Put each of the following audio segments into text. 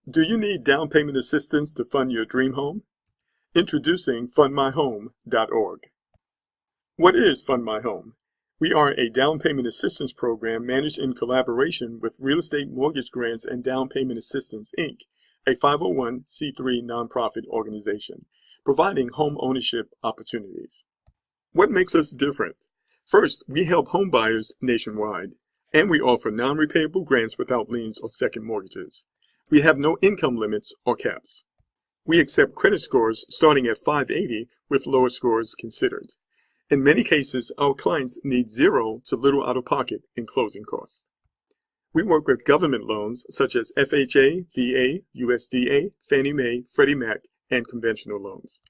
Do you need down payment assistance to fund your dream home? Introducing FundMyHome.org. What is FundMyHome? We are a down payment assistance program managed in collaboration with Real Estate Mortgage Grants and Down Payment Assistance, Inc., a 501c3 nonprofit organization, providing home ownership opportunities. What makes us different? First, we help home buyers nationwide, and we offer non-repayable grants without liens or second mortgages. We have no income limits or caps. We accept credit scores starting at 580 with lower scores considered. In many cases, our clients need zero to little out-of-pocket in closing costs. We work with government loans such as FHA, VA, USDA, Fannie Mae, Freddie Mac, and conventional loans.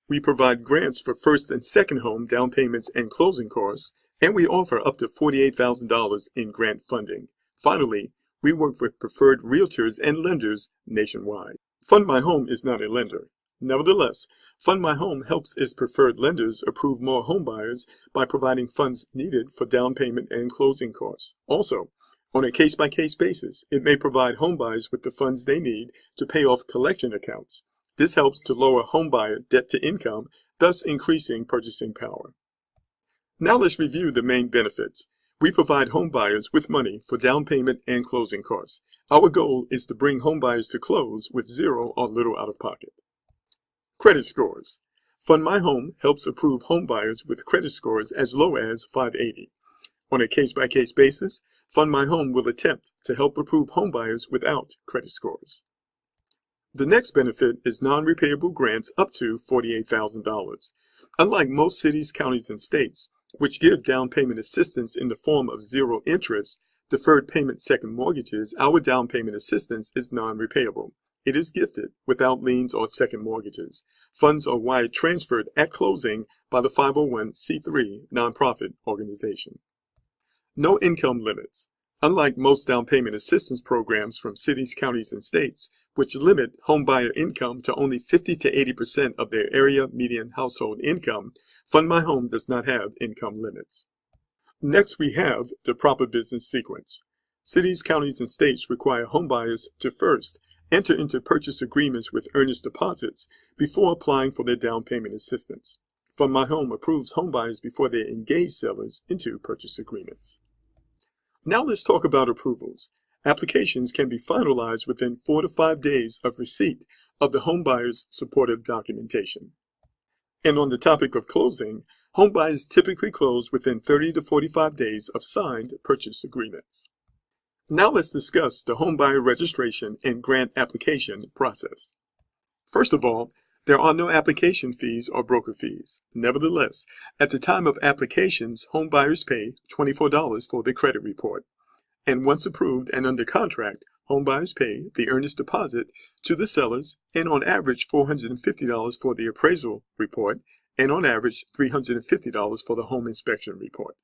We provide grants for first and second home down payments and closing costs, and we offer up to $48,000 in grant funding. Finally, we work with preferred realtors and lenders nationwide. FundMyHome is not a lender. Nevertheless, FundMyHome helps its preferred lenders approve more home buyers by providing funds needed for down payment and closing costs. Also, on a case-by-case basis, it may provide home buyers with the funds they need to pay off collection accounts. This helps to lower home buyer debt to income, thus increasing purchasing power. Now let's review the main benefits. We provide home buyers with money for down payment and closing costs. Our goal is to bring home buyers to close with zero or little out of pocket. Credit scores. FundMyHome helps approve home buyers with credit scores as low as 580. On a case-by-case basis, FundMyHome will attempt to help approve home buyers without credit scores. The next benefit is non-repayable grants up to $48,000. Unlike most cities, counties, and states, which give down payment assistance in the form of zero interest, deferred payment second mortgages, our down payment assistance is non-repayable. It is gifted without liens or second mortgages. Funds are wire transferred at closing by the 501c3 nonprofit organization. No income limits. Unlike most down payment assistance programs from cities, counties, and states, which limit home buyer income to only 50 to 80% of their area median household income, FundMyHome does not have income limits. Next, we have the proper business sequence. Cities, counties, and states require home buyers to first enter into purchase agreements with earnest deposits before applying for their down payment assistance. FundMyHome approves home buyers before they engage sellers into purchase agreements. Now let's talk about approvals. Applications can be finalized within 4 to 5 days of receipt of the home buyer's supportive documentation. And on the topic of closing, home buyers typically close within 30 to 45 days of signed purchase agreements. Now let's discuss the home buyer registration and grant application process. First of all, there are no application fees or broker fees. Nevertheless, at the time of applications, home buyers pay $24 for the credit report. And once approved and under contract, home buyers pay the earnest deposit to the sellers, and on average $450 for the appraisal report, and on average $350 for the home inspection report.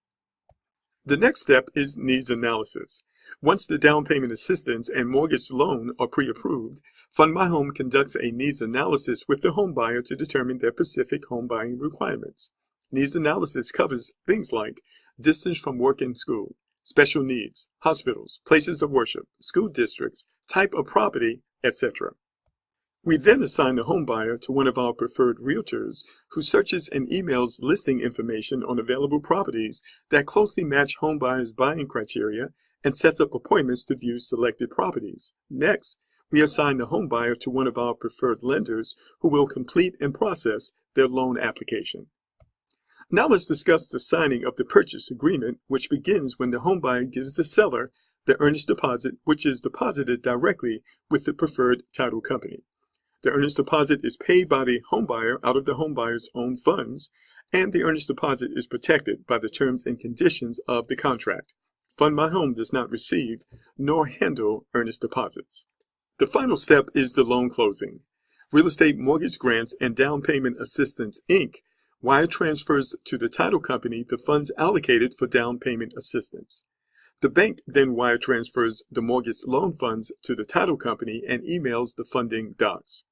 The next step is needs analysis. Once the down payment assistance and mortgage loan are pre-approved, FundMyHome conducts a needs analysis with the home buyer to determine their specific home buying requirements. Needs analysis covers things like distance from work and school, special needs, hospitals, places of worship, school districts, type of property, etc. We then assign the home buyer to one of our preferred realtors who searches and emails listing information on available properties that closely match home buyers' buying criteria and sets up appointments to view selected properties. Next, we assign the home buyer to one of our preferred lenders who will complete and process their loan application. Now let's discuss the signing of the purchase agreement, which begins when the home buyer gives the seller the earnest deposit, which is deposited directly with the preferred title company. The earnest deposit is paid by the home buyer out of the home buyer's own funds, and the earnest deposit is protected by the terms and conditions of the contract. FundMyHome does not receive nor handle earnest deposits. The final step is the loan closing. Real Estate Mortgage Grants and Down Payment Assistance, Inc. wire transfers to the title company the funds allocated for down payment assistance. The bank then wire transfers the mortgage loan funds to the title company and emails the funding docs.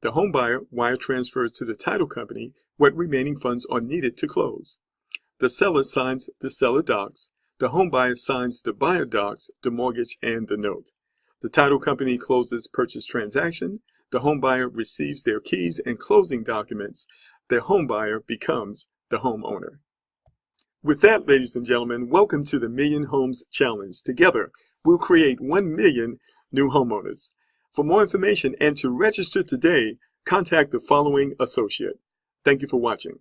The home buyer wire transfers to the title company what remaining funds are needed to close. The seller signs the seller docs. The home buyer signs the buyer docs, the mortgage, and the note. The title company closes purchase transaction. The home buyer receives their keys and closing documents. The home buyer becomes the homeowner. With that, ladies and gentlemen, welcome to the Million Homes Challenge. Together, we'll create 1 million new homeowners. For more information and to register today, contact the following associate. Thank you for watching.